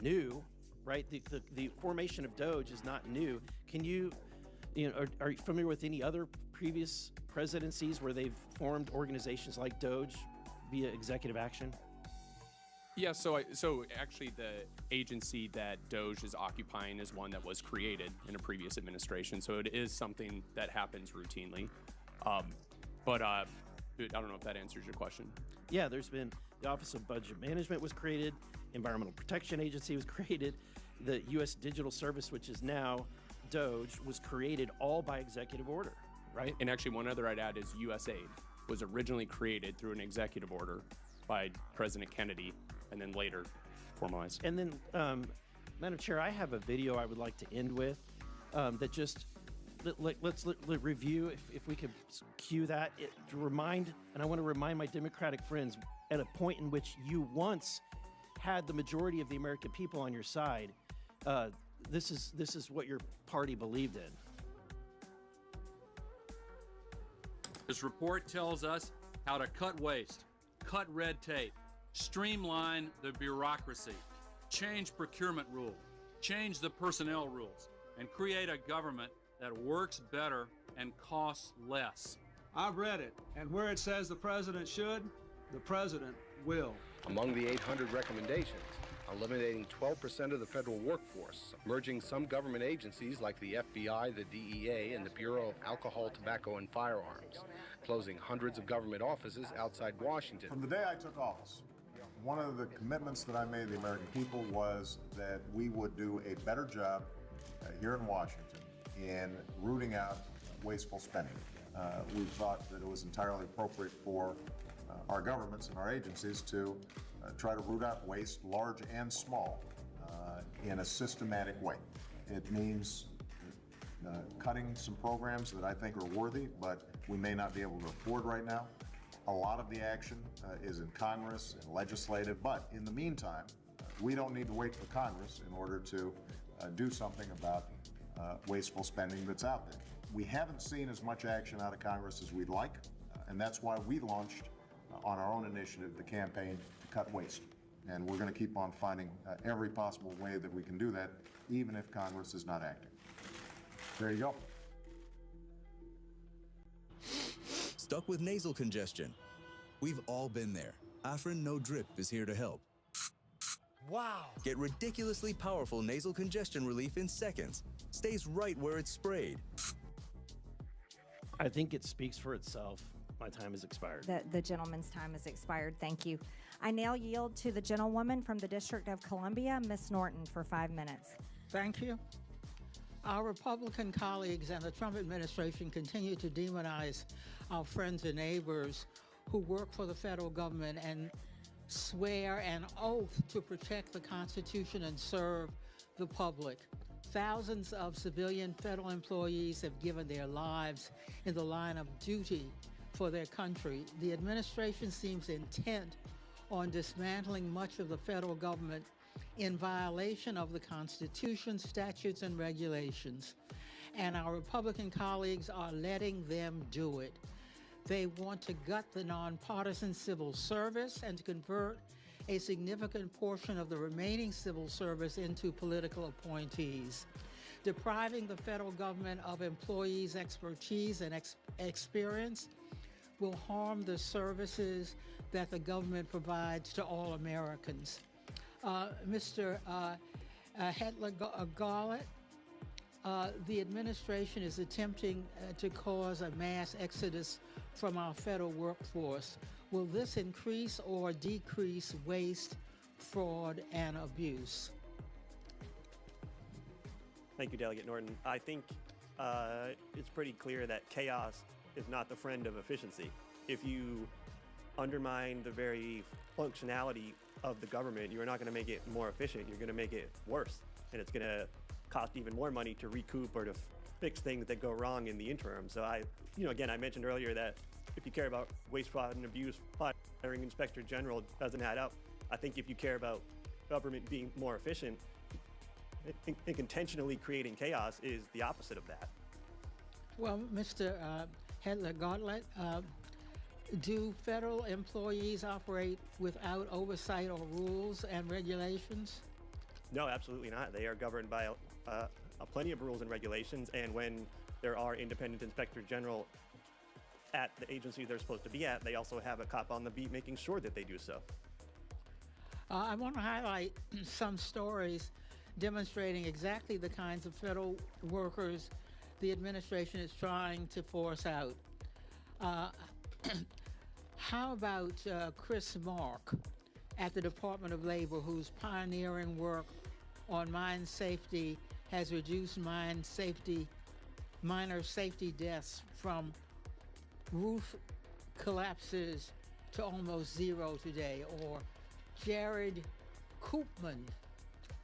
new, right? The formation of DOGE is not new. Can you are you familiar with any other previous presidencies where they've formed organizations like DOGE via executive action? Yeah, so actually the agency that DOGE is occupying is one that was created in a previous administration, so it is something that happens routinely. But I don't know if that answers your question. Yeah, there's been the Office of Budget Management was created, Environmental Protection Agency was created, the U.S. Digital Service, which is now DOGE, was created all by executive order, right? And actually one other I'd add is USAID was originally created through an executive order by President Kennedy and then later formalized. And then, Madam Chair, I have a video I would like to end with that just, let's review, if we could cue that, to remind, and I want to remind my Democratic friends, at a point in which you once had the majority of the American people on your side, this is what your party believed in. This report tells us how to cut waste, cut red tape, streamline the bureaucracy, change procurement rules, change the personnel rules, and create a government that works better and costs less. I've read it, and where it says the president should, the president will. Among the 800 recommendations, eliminating 12% of the federal workforce, merging some government agencies like the FBI, the DEA, and the Bureau of Alcohol, Tobacco, and Firearms, closing hundreds of government offices outside Washington. From the day I took office, one of the commitments that I made to the American people was that we would do a better job here in Washington in rooting out wasteful spending. We thought that it was entirely appropriate for our governments and our agencies to try to root out waste, large and small, in a systematic way. It means cutting some programs that I think are worthy, but we may not be able to afford right now. A lot of the action is in Congress and legislative, but in the meantime, we don't need to wait for Congress in order to do something about wasteful spending that's out there. We haven't seen as much action out of Congress as we'd like, and that's why we launched on our own initiative the campaign to cut waste. And we're going to keep on finding every possible way that we can do that, even if Congress is not acting. There you go. Stuck with nasal congestion? We've all been there. Afrin No Drip is here to help. Wow! Get ridiculously powerful nasal congestion relief in seconds. Stays right where it's sprayed. I think it speaks for itself. My time has expired. The gentleman's time has expired. Thank you. I now yield to the gentlewoman from the District of Columbia, Ms. Norton, for 5 minutes. Thank you. Our Republican colleagues and the Trump administration continue to demonize our friends and neighbors who work for the federal government and swear an oath to protect the Constitution and serve the public. Thousands of civilian federal employees have given their lives in the line of duty for their country. The administration seems intent on dismantling much of the federal government in violation of the Constitution, statutes, and regulations. And our Republican colleagues are letting them do it. They want to gut the nonpartisan civil service and to convert a significant portion of the remaining civil service into political appointees. Depriving the federal government of employees' expertise and experience will harm the services that the government provides to all Americans. Mr. Hetler-Garlett, the administration is attempting to cause a mass exodus from our federal workforce. Will this increase or decrease waste, fraud, and abuse? Thank you, Delegate Norton. I think it's pretty clear that chaos is not the friend of efficiency. If you undermine the very functionality of the government, you're not going to make it more efficient. You're going to make it worse. And it's going to cost even more money to recoup or to fix things that go wrong in the interim. So I mentioned earlier that if you care about waste, fraud, and abuse, firing Inspector General doesn't add up. I think if you care about government being more efficient, I think intentionally creating chaos is the opposite of that. Well, Mr. Hetler-Garlett, do federal employees operate without oversight or rules and regulations? No, absolutely not. They are governed by plenty of rules and regulations, and when there are independent inspector general at the agency they're supposed to be at, they also have a cop on the beat making sure that they do so. I want to highlight some stories demonstrating exactly the kinds of federal workers the administration is trying to force out. How about Chris Mark at the Department of Labor, whose pioneering work on mine safety has reduced minor safety deaths from roof collapses to almost zero today? Or Jared Koopman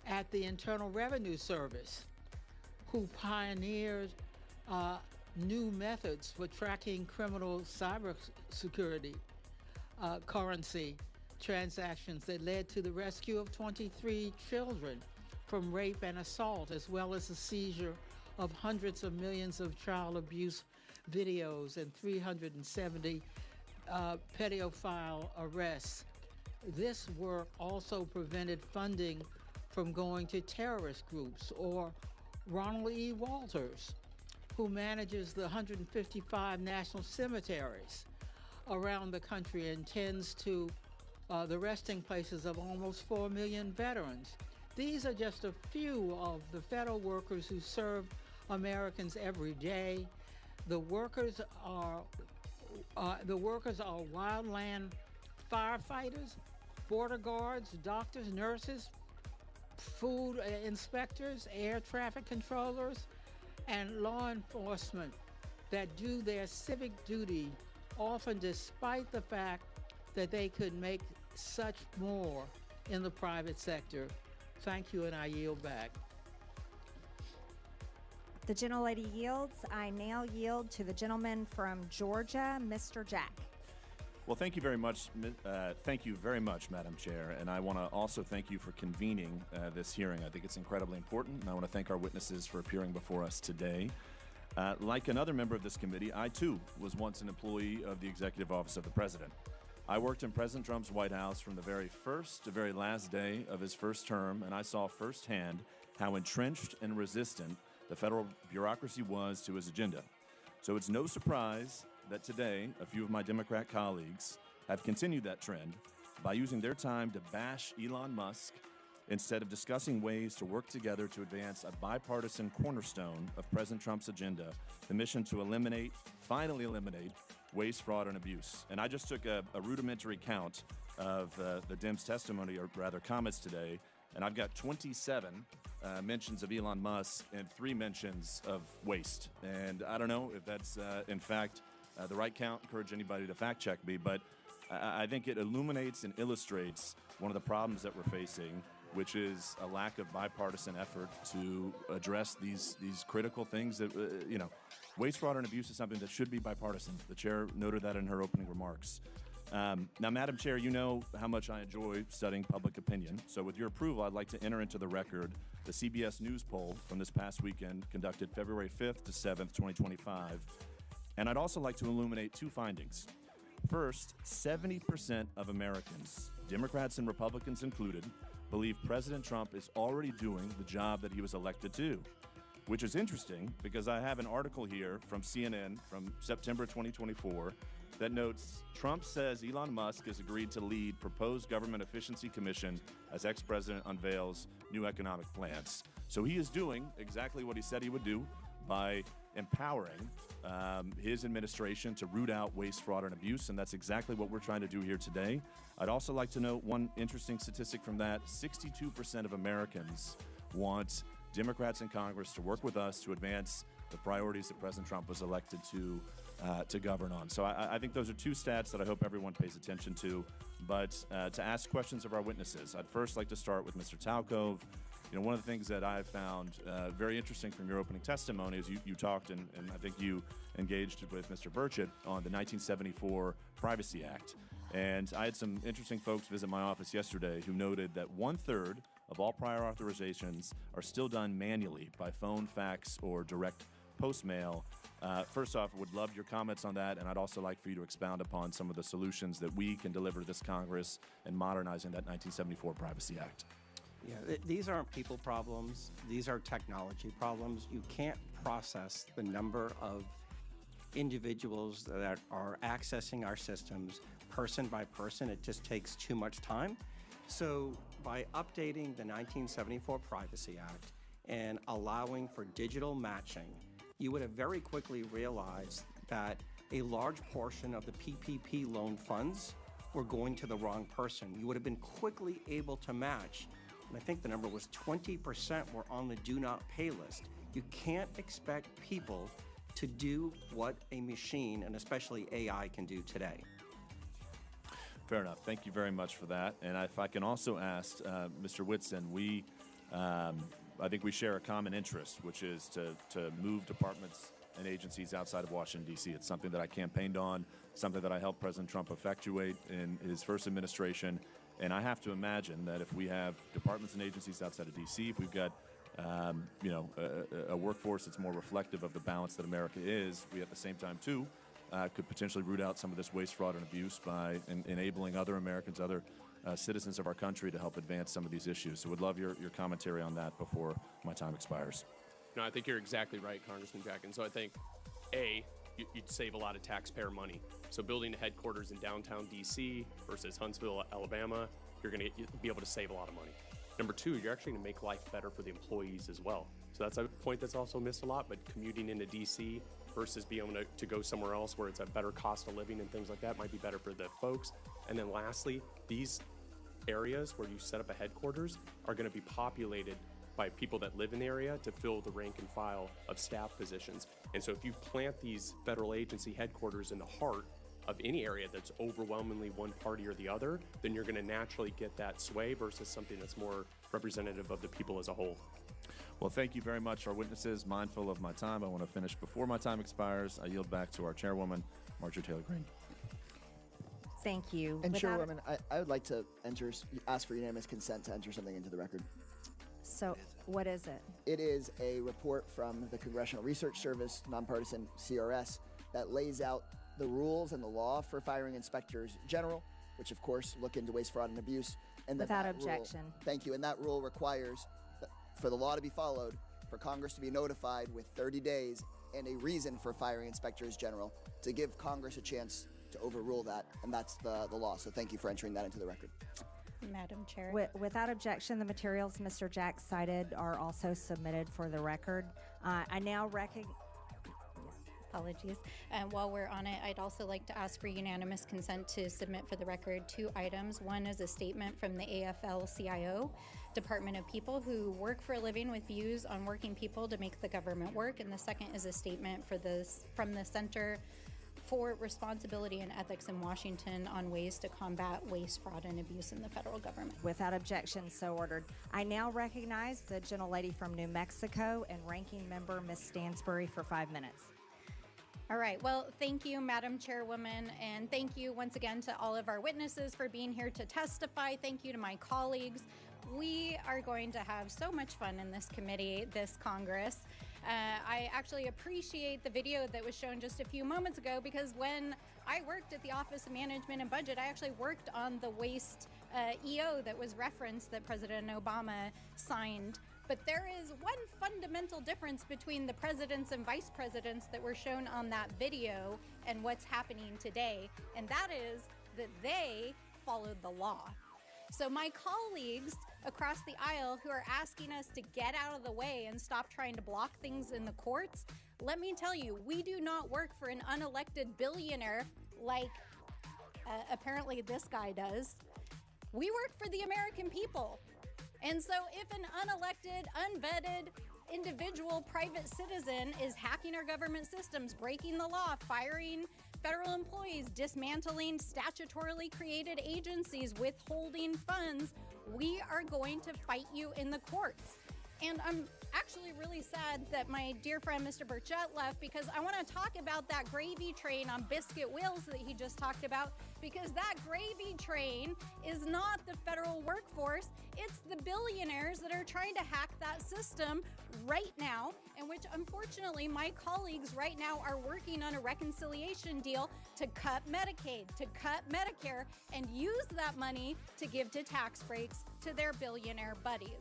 at the Internal Revenue Service, who pioneered new methods for tracking criminal cybersecurity currency transactions that led to the rescue of 23 children from rape and assault, as well as the seizure of hundreds of millions of child abuse videos and 370 pedophile arrests. This work also prevented funding from going to terrorist groups. Or Ronald E. Walters, who manages the 155 national cemeteries around the country and tends to the resting places of almost 4 million veterans. These are just a few of the federal workers who serve Americans every day. The workers are wildland firefighters, border guards, doctors, nurses, food inspectors, air traffic controllers, and law enforcement that do their civic duty, often despite the fact that they could make such more in the private sector. Thank you, and I yield back. The gentlelady yields. I now yield to the gentleman from Georgia, Mr. Jack. Well, thank you very much. Thank you very much, Madam Chair. And I want to also thank you for convening this hearing. I think it's incredibly important, and I want to thank our witnesses for appearing before us today. Like another member of this committee, I too was once an employee of the Executive Office of the President. I worked in President Trump's White House from the very first to very last day of his first term, and I saw firsthand how entrenched and resistant the federal bureaucracy was to his agenda. So it's no surprise that today a few of my Democrat colleagues have continued that trend by using their time to bash Elon Musk instead of discussing ways to work together to advance a bipartisan cornerstone of President Trump's agenda, the mission to finally eliminate waste, fraud, and abuse. And I just took a rudimentary count of the Dems' testimony, or rather comments today, and I've got 27 mentions of Elon Musk and 3 mentions of waste. And I don't know if that's, in fact, the right count. Encourage anybody to fact check me, but I think it illuminates and illustrates one of the problems that we're facing, which is a lack of bipartisan effort to address these critical things that, waste, fraud, and abuse is something that should be bipartisan. The chair noted that in her opening remarks. Now, Madam Chair, you know how much I enjoy studying public opinion. So with your approval, I'd like to enter into the record the CBS News poll from this past weekend, conducted February 5th to 7th, 2025. And I'd also like to illuminate 2 findings. First, 70% of Americans, Democrats and Republicans included, believe President Trump is already doing the job that he was elected to do, which is interesting because I have an article here from CNN from September 2024 that notes Trump says Elon Musk has agreed to lead proposed government efficiency commission as ex-president unveils new economic plans. So he is doing exactly what he said he would do by empowering his administration to root out waste, fraud, and abuse, and that's exactly what we're trying to do here today. I'd also like to note one interesting statistic from that. 62% of Americans want Democrats in Congress to work with us to advance the priorities that President Trump was elected to govern on. So I think those are 2 stats that I hope everyone pays attention to. But to ask questions of our witnesses, I'd first like to start with Mr. Talcove. One of the things that I've found very interesting from your opening testimony is you talked, and I think you engaged with Mr. Burchett on the 1974 Privacy Act. And I had some interesting folks visit my office yesterday who noted that 1/3 of all prior authorizations are still done manually by phone, fax, or direct post mail. First off, would love your comments on that, and I'd also like for you to expound upon some of the solutions that we can deliver to this Congress in modernizing that 1974 Privacy Act. Yeah, these aren't people problems. These are technology problems. You can't process the number of individuals that are accessing our systems person by person. It just takes too much time. So by updating the 1974 Privacy Act and allowing for digital matching, you would have very quickly realized that a large portion of the PPP loan funds were going to the wrong person. You would have been quickly able to match, and I think the number was 20% were on the do not pay list. You can't expect people to do what a machine, and especially AI, can do today. Fair enough. Thank you very much for that. And if I can also ask Mr. Whitson, I think we share a common interest, which is to move departments and agencies outside of Washington, D.C. It's something that I campaigned on, something that I helped President Trump effectuate in his first administration. And I have to imagine that if we have departments and agencies outside of D.C., if we've got a workforce that's more reflective of the balance that America is, we at the same time, too, could potentially root out some of this waste, fraud, and abuse by enabling other Americans, other citizens of our country to help advance some of these issues. So would love your commentary on that before my time expires. No, I think you're exactly right, Congressman Jack. And so I think, you'd save a lot of taxpayer money. So building a headquarters in downtown D.C. versus Huntsville, Alabama, you're going to be able to save a lot of money. Number 2, you're actually going to make life better for the employees as well. So that's a point that's also missed a lot, but commuting into D.C. versus being able to go somewhere else where it's a better cost of living and things like that might be better for the folks. And then lastly, these areas where you set up a headquarters are going to be populated by people that live in the area to fill the rank and file of staff positions. And so if you plant these federal agency headquarters in the heart of any area that's overwhelmingly one party or the other, then you're going to naturally get that sway versus something that's more representative of the people as a whole. Well, thank you very much, our witnesses. Mindful of my time, I want to finish before my time expires. I yield back to our chairwoman, Marjorie Taylor Greene. Thank you. And Chairwoman, I would like to ask for unanimous consent to enter something into the record. So what is it? It is a report from the Congressional Research Service, nonpartisan CRS, that lays out the rules and the law for firing inspectors general, which of course look into waste, fraud, and abuse. And Without objection. Thank you. And that rule requires for the law to be followed, for Congress to be notified with 30 days and a reason for firing inspectors general to give Congress a chance to overrule that. And that's the law. So thank you for entering that into the record. Madam Chair. Without objection, the materials Mr. Jack cited are also submitted for the record. I now recognize. Apologies. While we're on it, I'd also like to ask for unanimous consent to submit for the record 2 items. One is a statement from the AFL-CIO, Department of People who work for a living with views on working people to make the government work. And the second is a statement from the Center for Responsibility and Ethics in Washington on ways to combat waste, fraud, and abuse in the federal government. Without objection, so ordered. I now recognize the gentlelady from New Mexico and ranking member Ms. Stansbury for 5 minutes. All right. Well, thank you, Madam Chairwoman, and thank you once again to all of our witnesses for being here to testify. Thank you to my colleagues. We are going to have so much fun in this committee, this Congress. I actually appreciate the video that was shown just a few moments ago, because when I worked at the Office of Management and Budget, I actually worked on the waste EO that was referenced that President Obama signed. But there is one fundamental difference between the presidents and vice presidents that were shown on that video and what's happening today, and that is that they followed the law. So my colleagues across the aisle who are asking us to get out of the way and stop trying to block things in the courts, let me tell you, we do not work for an unelected billionaire like apparently this guy does. We work for the American people. And so if an unelected, unvetted individual private citizen is hacking our government systems, breaking the law, firing federal employees, dismantling statutorily created agencies, withholding funds, we are going to fight you in the courts. And I'm actually really sad that my dear friend Mr. Burchett left, because I want to talk about that gravy train on biscuit wheels that he just talked about, because that gravy train is not the federal workforce, it's the billionaires that are trying to hack that system right now, and which unfortunately my colleagues right now are working on a reconciliation deal to cut Medicaid, to cut Medicare, and use that money to give to tax breaks to their billionaire buddies.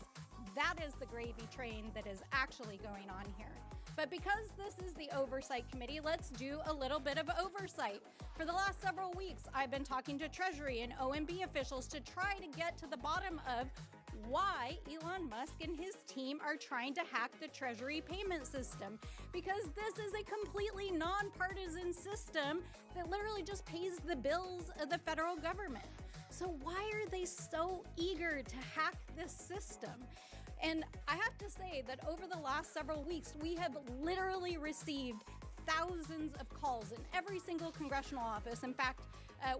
That is the gravy train that is actually going on here. But because this is the Oversight Committee, let's do a little bit of oversight. For the last several weeks, I've been talking to Treasury and OMB officials to try to get to the bottom of why Elon Musk and his team are trying to hack the Treasury payment system. Because this is a completely nonpartisan system that literally just pays the bills of the federal government. So why are they so eager to hack this system? And I have to say that over the last several weeks, we have literally received thousands of calls in every single congressional office. In fact,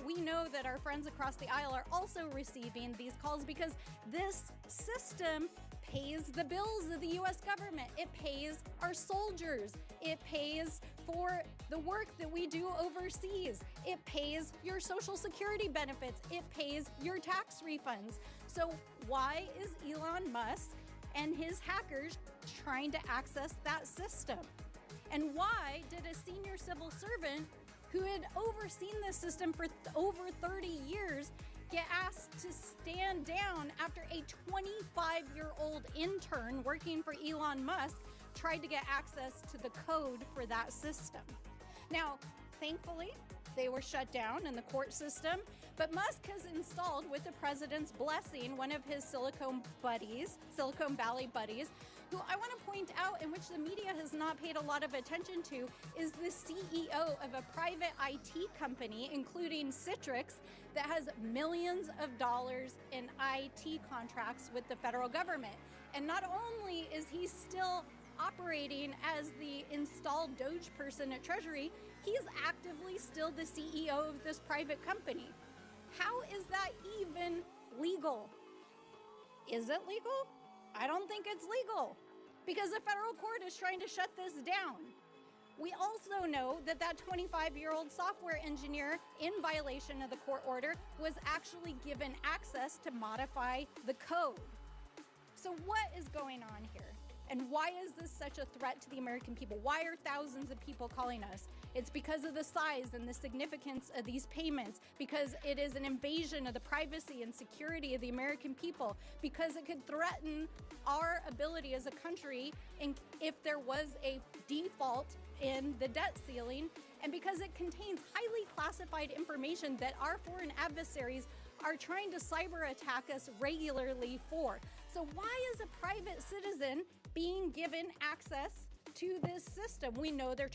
we know that our friends across the aisle are also receiving these calls because this system pays the bills of the U.S. government. It pays our soldiers. It pays for the work that we do overseas. It pays your Social Security benefits. It pays your tax refunds. So why is Elon Musk and his hackers trying to access that system? And why did a senior civil servant who had overseen this system for over 30 years get asked to stand down after a 25-year-old intern working for Elon Musk tried to get access to the code for that system? Now, thankfully, they were shut down in the court system, but Musk has installed, with the president's blessing, one of his Silicon Valley buddies, who I want to point out, in which the media has not paid a lot of attention to, is the CEO of a private IT company, including Citrix, that has millions of dollars in IT contracts with the federal government. And not only is he still operating as the installed DOGE person at Treasury, he's actively still the CEO of this private company. How is that even legal? Is it legal? I don't think it's legal, because the federal court is trying to shut this down. We also know that that 25-year-old software engineer, in violation of the court order, was actually given access to modify the code. So So what is going on here? And why is this such a threat to the American people? Why are thousands of people calling us? It's because of the size and the significance of these payments, because it is an invasion of the privacy and security of the American people, because it could threaten our ability as a country if there was a default in the debt ceiling, and because it contains highly classified information that our foreign adversaries are trying to cyber attack us regularly for. So why is a private citizen being given access to this system? We know they're trying